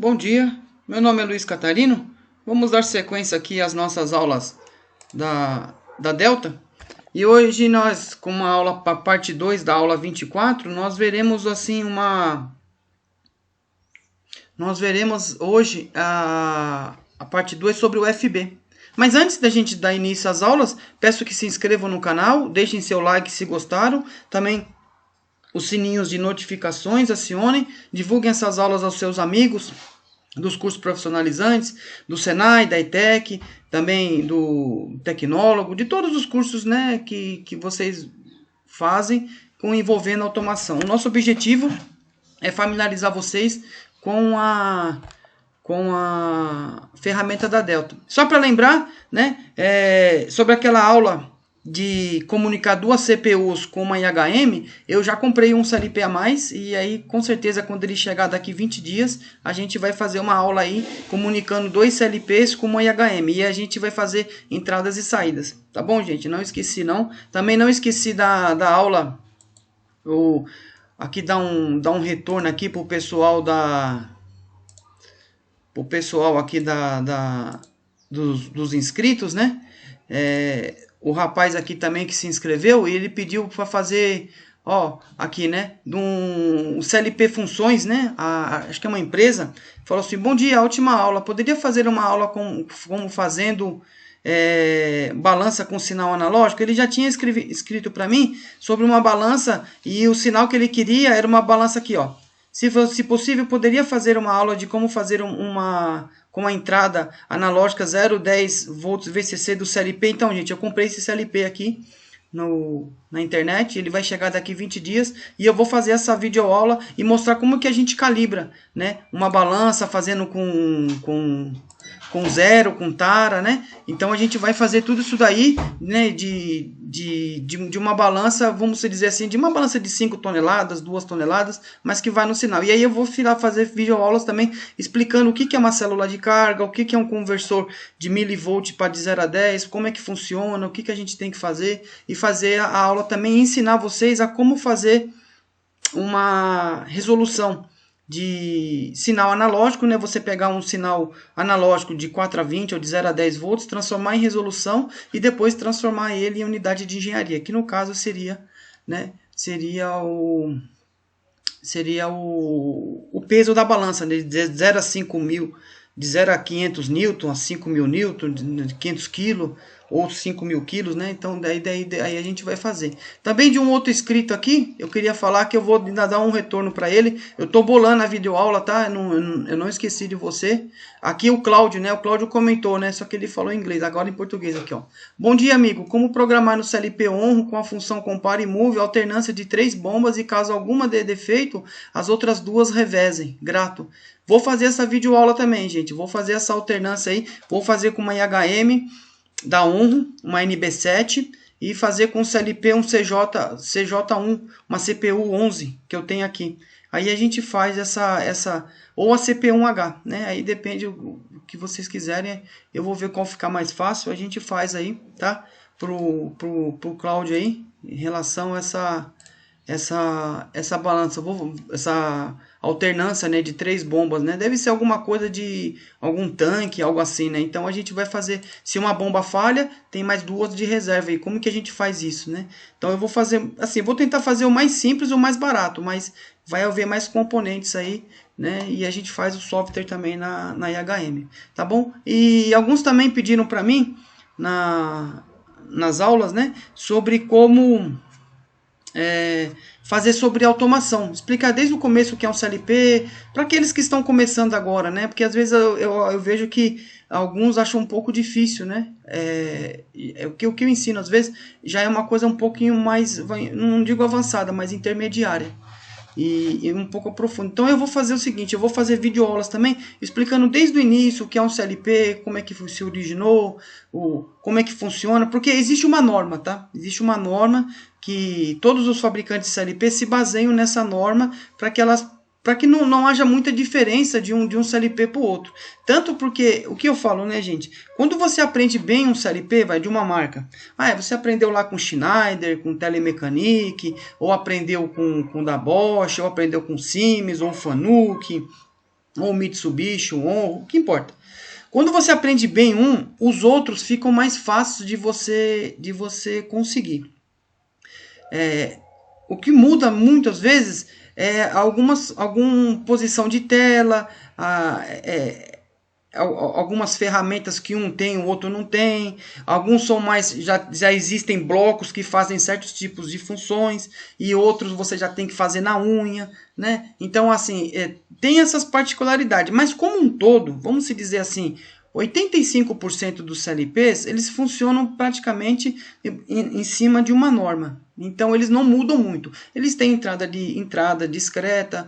Bom dia, meu nome é Luiz Catarino. Vamos dar sequência aqui às nossas aulas da Delta. E hoje nós, com uma aula para parte 2 da aula 24, nós veremos assim Nós veremos hoje a parte 2 sobre o FB. Mas antes da gente dar início às aulas, peço que se inscrevam no canal, deixem seu like se gostaram, também os sininhos de notificações, acionem, divulguem essas aulas aos seus amigos dos cursos profissionalizantes, do Senai, da ETEC, também do Tecnólogo, de todos os cursos, né, que vocês fazem envolvendo automação. O nosso objetivo é familiarizar vocês com a ferramenta da Delta. Só para lembrar, né, sobre aquela aula de comunicar duas CPUs com uma IHM, eu já comprei um CLP a mais, e aí com certeza quando ele chegar daqui 20 dias, a gente vai fazer uma aula aí comunicando dois CLPs com uma IHM, e a gente vai fazer entradas e saídas, tá bom, gente? Não esqueci não, também não esqueci da aula, aqui dá um retorno aqui pro pessoal aqui dos inscritos, né? O rapaz aqui também que se inscreveu, ele pediu para fazer, ó, aqui, né, um CLP Funções, né, acho que é uma empresa, falou assim: bom dia, última aula, poderia fazer uma aula como fazendo balança com sinal analógico? Ele já tinha escrito para mim sobre uma balança, e o sinal que ele queria era uma balança aqui, ó. Se possível, poderia fazer uma aula de como fazer com uma entrada analógica 0,10 volts VCC do CLP. Então, gente, eu comprei esse CLP aqui na internet, ele vai chegar daqui 20 dias, e eu vou fazer essa videoaula e mostrar como que a gente calibra, né, uma balança fazendo com zero, com tara, né? Então a gente vai fazer tudo isso daí, né, de uma balança, vamos dizer assim, de uma balança de 5 toneladas, 2 toneladas, mas que vai no sinal. E aí eu vou fazer videoaulas também explicando o que é uma célula de carga, o que é um conversor de milivolt para de 0 a 10, como é que funciona, o que a gente tem que fazer, e fazer a aula também, ensinar vocês a como fazer uma resolução de sinal analógico, né? Você pegar um sinal analógico de 4 a 20 ou de 0 a 10 volts, transformar em resolução e depois transformar ele em unidade de engenharia, que no caso seria, né, o peso da balança, né, de 0 a 5 mil, de 0 a 500 newton, a 5 mil newton, de 500 quilos ou 5 mil quilos, né? Então daí a gente vai fazer. Também de um outro inscrito aqui, eu queria falar que eu vou ainda dar um retorno para ele. Eu tô bolando a videoaula, tá? Eu não esqueci de você. Aqui o Cláudio, né? O Cláudio comentou, né? Só que ele falou em inglês, agora em português aqui, ó. Bom dia, amigo. Como programar no CLP Honro com a função compare e move, alternância de 3 bombas, e caso alguma dê defeito, as outras duas revezem. Grato. Vou fazer essa videoaula também, gente. Vou fazer essa alternância aí. Vou fazer com uma IHM da Honro, uma NB7, e fazer com o CLP um CJ1, uma CPU 11 que eu tenho aqui. Aí a gente faz essa ou a CPU1H, né? Aí depende do que vocês quiserem. Eu vou ver qual ficar mais fácil. A gente faz aí, tá? Pro Cláudio aí, em relação a essa balança, essa alternância, né, de 3 bombas, né? Deve ser alguma coisa de algum tanque, algo assim, né? Então a gente vai fazer, se uma bomba falha, tem mais 2 de reserva. E como que a gente faz isso, né? Então eu vou fazer assim, vou tentar fazer o mais simples, o mais barato, mas vai haver mais componentes aí, né? E a gente faz o software também na IHM, tá bom? E alguns também pediram para mim nas aulas, né, sobre como fazer sobre automação, explicar desde o começo o que é um CLP, para aqueles que estão começando agora, né? Porque às vezes eu vejo que alguns acham um pouco difícil, né? O que eu ensino às vezes já é uma coisa um pouquinho mais, não digo avançada, mas intermediária. E um pouco profundo. Então eu vou fazer o seguinte, eu vou fazer videoaulas também, explicando desde o início o que é um CLP, como é que se originou, como é que funciona, porque existe uma norma, tá? Existe uma norma que todos os fabricantes de CLP se baseiam nessa norma para que não haja muita diferença de um CLP para o outro. Tanto porque, o que eu falo, né, gente? Quando você aprende bem um CLP, vai de uma marca. Você aprendeu lá com Schneider, com Telemecanique, ou aprendeu com da Bosch, ou aprendeu com Siemens, ou Fanuc, ou Mitsubishi, ou o que importa. Quando você aprende bem um, os outros ficam mais fáceis de você conseguir. O que muda muitas vezes é alguma posição de tela, algumas ferramentas que um tem, o outro não tem. Alguns são mais, já existem blocos que fazem certos tipos de funções e outros você já tem que fazer na unha, né? Então, assim, tem essas particularidades. Mas como um todo, vamos se dizer assim, 85% dos CLPs, eles funcionam praticamente em cima de uma norma. Então, eles não mudam muito. Eles têm entrada discreta,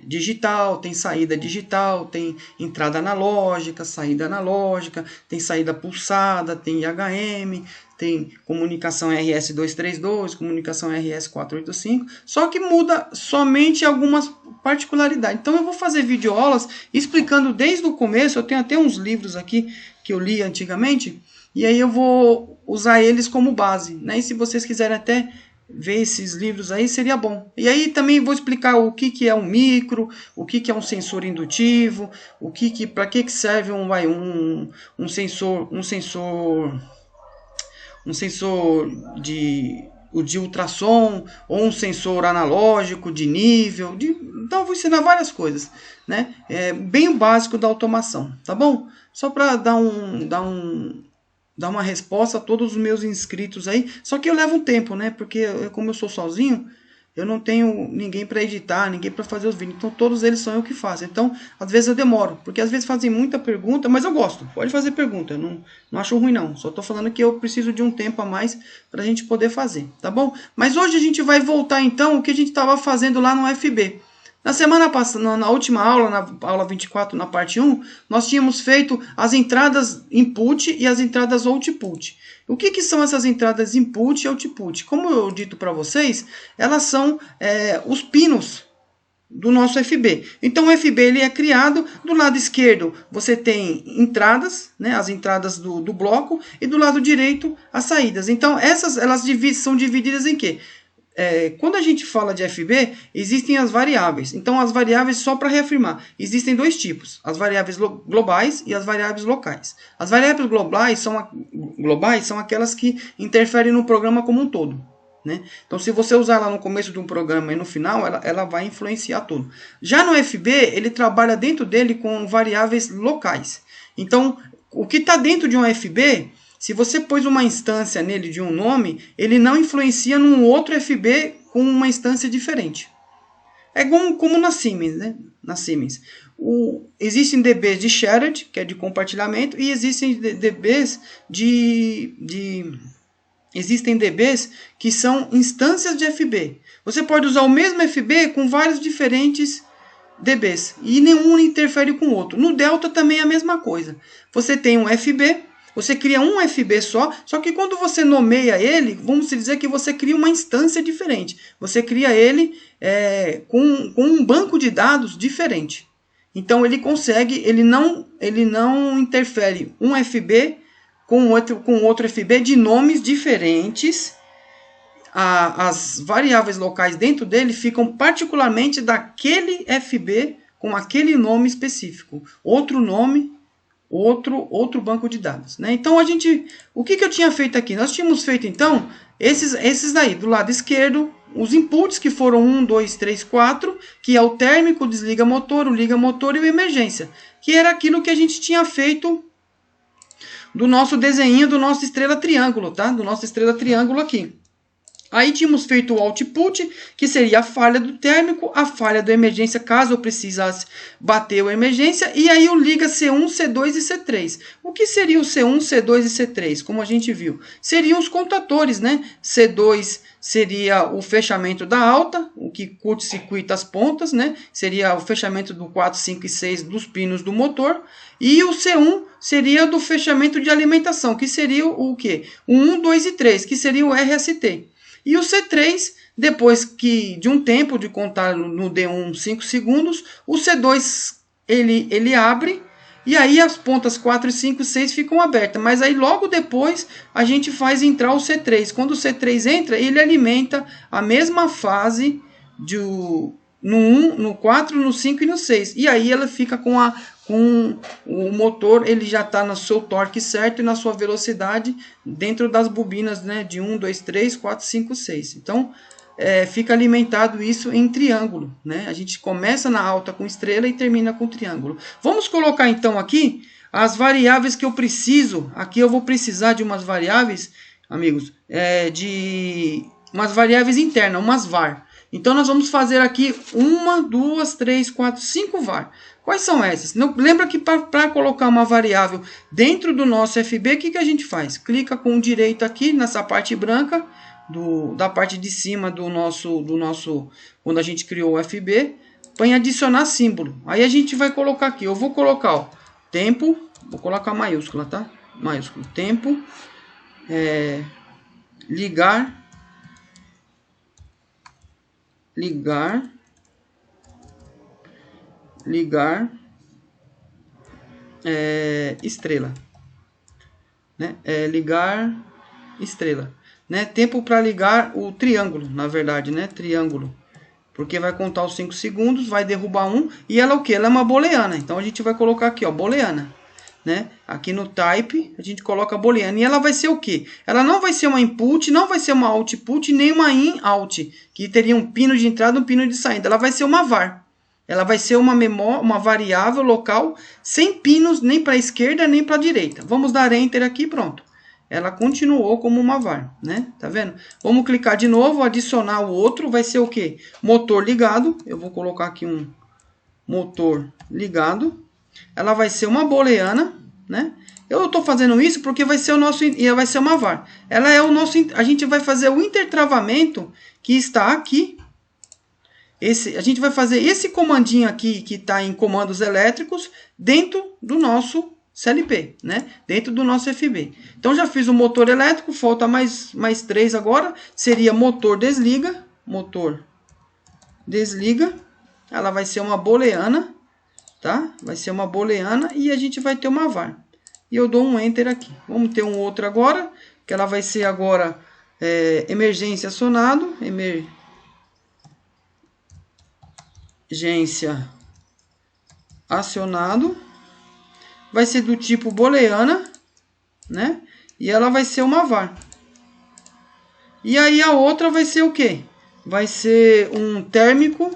digital, tem saída digital, tem entrada analógica, saída analógica, tem saída pulsada, tem IHM, tem comunicação RS-232, comunicação RS-485, só que muda somente algumas particularidades. Então eu vou fazer videoaulas explicando desde o começo, eu tenho até uns livros aqui que eu li antigamente, e aí eu vou usar eles como base, né? E se vocês quiserem até ver esses livros aí, seria bom. E aí também vou explicar o que é um micro, o que é um sensor indutivo, para que serve um sensor de ultrassom, ou um sensor analógico de nível. Então eu vou ensinar várias coisas, né? Bem o básico da automação, tá bom? Só para dar uma resposta a todos os meus inscritos aí. Só que eu levo um tempo, né? Porque como eu sou sozinho, eu não tenho ninguém para editar, ninguém para fazer os vídeos. Então todos eles são eu que faço. Então às vezes eu demoro, porque às vezes fazem muita pergunta, mas eu gosto. Pode fazer pergunta, eu não acho ruim não. Só estou falando que eu preciso de um tempo a mais para a gente poder fazer, tá bom? Mas hoje a gente vai voltar então o que a gente estava fazendo lá no FB. Na semana passada, na última aula, na aula 24, na parte 1, nós tínhamos feito as entradas input e as entradas output. O que são essas entradas input e output? Como eu dito para vocês, elas são os pinos do nosso FB. Então o FB ele é criado, do lado esquerdo você tem entradas, né, as entradas do bloco, e do lado direito as saídas. Então elas são divididas em quê? Quando a gente fala de FB, existem as variáveis. Então, as variáveis, só para reafirmar, existem dois tipos: as variáveis globais e as variáveis locais. As variáveis globais são aquelas que interferem no programa como um todo, né? Então, se você usar ela no começo de um programa e no final, ela vai influenciar tudo. Já no FB, ele trabalha dentro dele com variáveis locais. Então, o que está dentro de um FB... Se você pôs uma instância nele de um nome, ele não influencia num outro FB com uma instância diferente. É como na Siemens, né? Na Siemens. Existem DBs de shared, que é de compartilhamento, e existem DBs existem DBs que são instâncias de FB. Você pode usar o mesmo FB com vários diferentes DBs, e nenhum interfere com o outro. No Delta também é a mesma coisa. Você tem um FB, você cria um FB só que quando você nomeia ele, vamos dizer que você cria uma instância diferente. Você cria ele com um banco de dados diferente. Então ele não interfere um FB com outro FB de nomes diferentes. As variáveis locais dentro dele ficam particularmente daquele FB com aquele nome específico. Outro nome, outro banco de dados, né? Então o que eu tinha feito aqui? Nós tínhamos feito então esses daí do lado esquerdo, os inputs que foram 1, 2, 3, 4, que é o térmico, o desliga motor, o liga motor e o emergência, que era aquilo que a gente tinha feito do nosso desenho do nosso estrela triângulo, tá? Do nosso estrela triângulo aqui. Aí tínhamos feito o output, que seria a falha do térmico, a falha da emergência, caso eu precisasse bater a emergência, e aí o liga C1, C2 e C3. O que seria o C1, C2 e C3? Como a gente viu, seriam os contadores, né? C2 seria o fechamento da alta, o que curto-circuita as pontas, né? Seria o fechamento do 4, 5 e 6 dos pinos do motor. E o C1 seria do fechamento de alimentação, que seria o quê? O 1, 2 e 3, que seria o RST. E o C3, depois de um tempo de contar no D1 5 segundos, o C2 ele abre, e aí as pontas 4, 5 e 6 ficam abertas. Mas aí logo depois a gente faz entrar o C3. Quando o C3 entra, ele alimenta a mesma fase no 1, no 4, no 5 e no 6. E aí ela fica com o motor, ele já está no seu torque certo e na sua velocidade dentro das bobinas, né, de 1, 2, 3, 4, 5, 6. Então, fica alimentado isso em triângulo, né? A gente começa na alta com estrela e termina com triângulo. Vamos colocar então aqui as variáveis que eu preciso. Aqui eu vou precisar de umas variáveis, amigos, de umas variáveis internas, umas var. Então nós vamos fazer aqui 1, 2, 3, 4, 5 var. Quais são essas? Lembra que para colocar uma variável dentro do nosso FB, o que a gente faz? Clica com o direito aqui nessa parte branca, da parte de cima do nosso, quando a gente criou o FB, põe adicionar símbolo. Aí a gente vai colocar aqui, eu vou colocar ó, tempo, vou colocar maiúscula, tá? Maiúsculo, tempo, ligar estrela, né? Ligar estrela, né? Tempo para ligar o triângulo, na verdade, né? Triângulo, porque vai contar os 5 segundos, vai derrubar um, e ela é o que? Ela é uma booleana, então a gente vai colocar aqui, ó, booleana, né? Aqui no type a gente coloca booleana, e ela vai ser o que? Ela não vai ser uma input, não vai ser uma output, nem uma in-out, que teria um pino de entrada e um pino de saída. Ela vai ser uma var. Ela vai ser uma variável local sem pinos nem para a esquerda nem para a direita. Vamos dar Enter aqui, pronto. Ela continuou como uma var, né? Tá vendo? Vamos clicar de novo, adicionar o outro, vai ser o que? Motor ligado. Eu vou colocar aqui um motor ligado. Ela vai ser uma booleana, né? Eu estou fazendo isso porque vai ser vai ser uma var. Ela é o nosso, a gente vai fazer o intertravamento que está aqui. A gente vai fazer esse comandinho aqui que está em comandos elétricos dentro do nosso CLP, né? Dentro do nosso FB. Então já fiz o motor elétrico, falta mais 3 agora. Seria motor desliga. Motor desliga. Ela vai ser uma booleana, tá? Vai ser uma booleana e a gente vai ter uma var. E eu dou um Enter aqui. Vamos ter um outro agora, que ela vai ser agora emergência acionado. Emergência acionado, vai ser do tipo booleana, né? E ela vai ser uma var. E aí a outra vai ser o que? Vai ser um térmico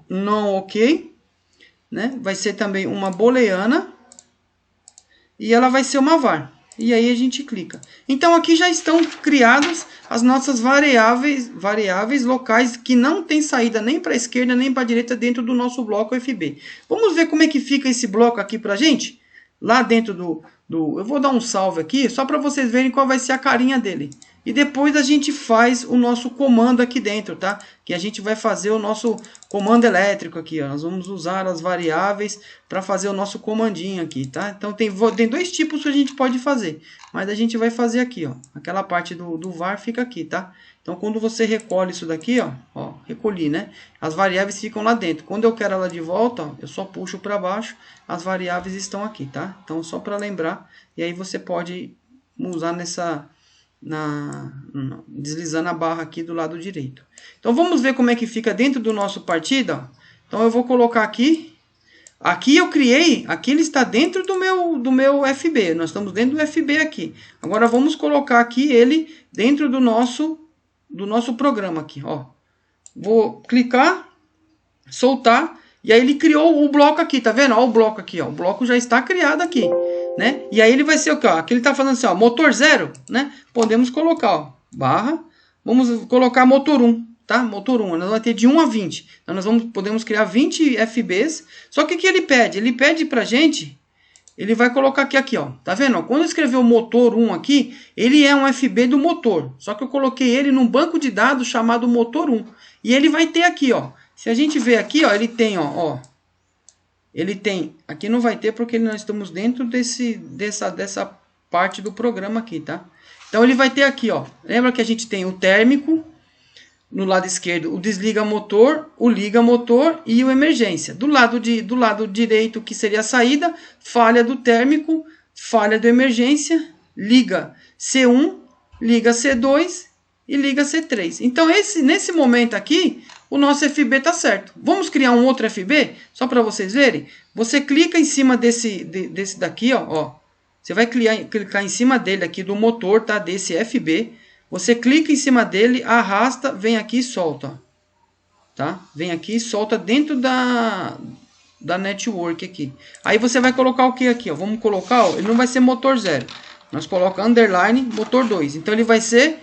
não ok, né? Vai ser também uma booleana e ela vai ser uma var. E aí a gente clica. Então aqui já estão criadas as nossas variáveis locais que não tem saída nem para a esquerda nem para a direita dentro do nosso bloco FB. Vamos ver como é que fica esse bloco aqui para a gente? Lá dentro eu vou dar um salve aqui só para vocês verem qual vai ser a carinha dele. E depois a gente faz o nosso comando aqui dentro, tá? Que a gente vai fazer o nosso comando elétrico aqui, ó. Nós vamos usar as variáveis para fazer o nosso comandinho aqui, tá? Então tem 2 tipos que a gente pode fazer. Mas a gente vai fazer aqui, ó. Aquela parte do var fica aqui, tá? Então quando você recolhe isso daqui, ó, recolhi, né? As variáveis ficam lá dentro. Quando eu quero ela de volta, ó, eu só puxo para baixo, as variáveis estão aqui, tá? Então só para lembrar, e aí você pode usar deslizando a barra aqui do lado direito. Então vamos ver como é que fica dentro do nosso partida. Então eu vou colocar aqui. Aqui eu criei, aqui ele está dentro do meu FB. Nós estamos dentro do FB aqui. Agora vamos colocar aqui ele dentro do nosso programa aqui, ó. Vou clicar, soltar, e aí ele criou o bloco aqui, tá vendo? Ó, o bloco aqui, ó. O bloco já está criado aqui, né? E aí ele vai ser o que, ó? Aqui ele está falando assim, ó, motor 0, né? Podemos colocar, ó, barra, vamos colocar motor 1, tá? Motor 1, nós vamos ter de 1 a 20. Então nós podemos criar 20 FBs. Só que o que ele pede? Ele pede pra gente, ele vai colocar aqui, ó. Tá vendo? Ó, quando eu escrever o motor 1 aqui, ele é um FB do motor. Só que eu coloquei ele num banco de dados chamado motor 1. E ele vai ter aqui, ó. Se a gente ver aqui, ó, ele tem, ó, ele tem, aqui não vai ter porque nós estamos dentro dessa parte do programa aqui, tá? Então ele vai ter aqui, ó, lembra que a gente tem o térmico, no lado esquerdo o desliga motor, o liga motor e o emergência. Do lado direito, que seria a saída, falha do térmico, falha do emergência, liga C1, liga C2 e liga C3. Então, nesse momento aqui, o nosso FB está certo. Vamos criar um outro FB, só para vocês verem. Você clica em cima desse daqui, ó. Você vai clicar em cima dele aqui do motor, tá? Desse FB. Você clica em cima dele, arrasta, vem aqui e solta, ó. Tá? Vem aqui e solta dentro da network aqui. Aí você vai colocar o que aqui, ó? Vamos colocar, ó, ele não vai ser motor 0. Nós colocamos underline motor 2. Então ele vai ser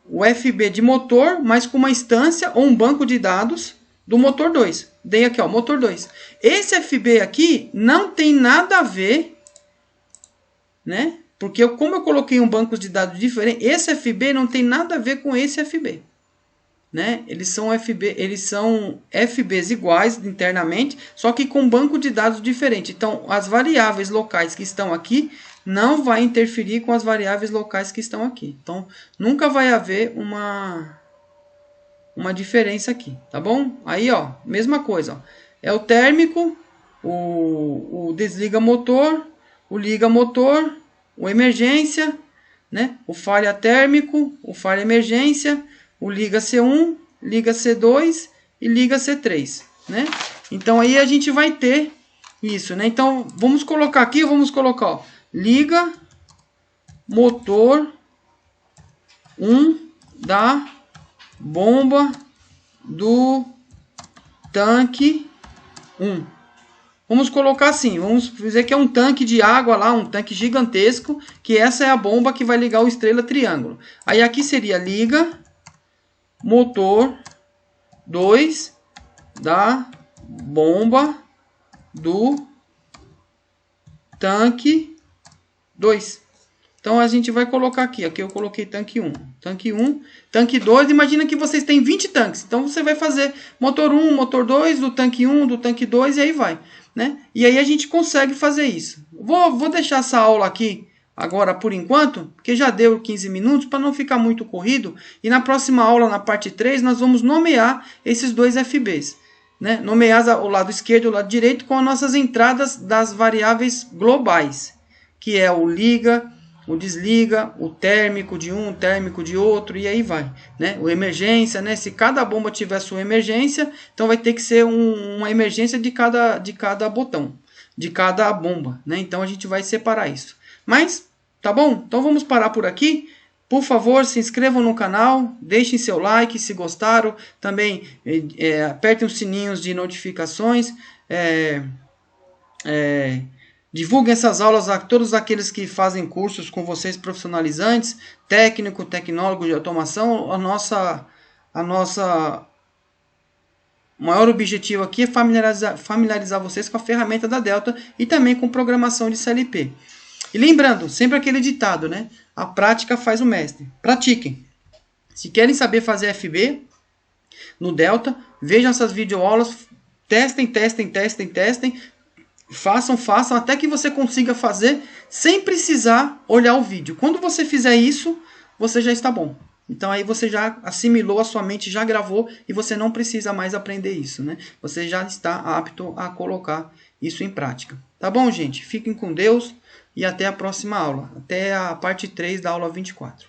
o FB de motor, mas com uma instância ou um banco de dados do motor 2. Dei aqui, ó, motor 2. Esse FB aqui não tem nada a ver, né? Porque como eu coloquei um banco de dados diferente, esse FB não tem nada a ver com esse FB. Né? Eles são FBs iguais internamente, só que com banco de dados diferente. Então, as variáveis locais que estão aqui não vai interferir com as variáveis locais que estão aqui. Então, nunca vai haver uma diferença aqui, tá bom? Aí, ó, mesma coisa, ó. É o térmico, o desliga motor, o liga motor, o emergência, né? O falha térmico, o falha emergência, o liga C1, liga C2 e liga C3, né? Então aí a gente vai ter isso, né? Então vamos colocar aqui, ó, liga motor 1 da bomba do tanque 1. Vamos colocar assim, vamos dizer que é um tanque de água lá, um tanque gigantesco, que essa é a bomba que vai ligar o estrela triângulo. Aí aqui seria liga motor 2 da bomba do tanque 2. Então a gente vai colocar aqui eu coloquei tanque 1, tanque 1, tanque 2, imagina que vocês têm 20 tanques. Então você vai fazer motor 1, motor 2, do tanque 1, do tanque 2 e aí vai, né? E aí a gente consegue fazer isso. Vou deixar essa aula aqui agora por enquanto, porque já deu 15 minutos, para não ficar muito corrido. E na próxima aula, na parte 3, nós vamos nomear esses dois FBs. Né? Nomear o lado esquerdo e o lado direito com as nossas entradas das variáveis globais. Que é o liga, o desliga, o térmico de um, o térmico de outro, e aí vai. Né? O emergência, né? Se cada bomba tiver sua emergência, então vai ter que ser uma emergência de cada botão, de cada bomba. Né? Então a gente vai separar isso. Mas tá bom? Então vamos parar por aqui. Por favor, se inscrevam no canal, deixem seu like se gostaram. Também apertem os sininhos de notificações. Divulguem essas aulas a todos aqueles que fazem cursos com vocês profissionalizantes, técnico, tecnólogo de automação. A nossa maior objetivo aqui é familiarizar vocês com a ferramenta da Delta e também com programação de CLP. E lembrando, sempre aquele ditado, né? A prática faz o mestre. Pratiquem. Se querem saber fazer FB no Delta, vejam essas videoaulas, testem. Façam, até que você consiga fazer sem precisar olhar o vídeo. Quando você fizer isso, você já está bom. Então aí você já assimilou, a sua mente já gravou e você não precisa mais aprender isso, né? Você já está apto a colocar isso em prática. Tá bom, gente? Fiquem com Deus. E até a próxima aula. Até a parte 3 da aula 24.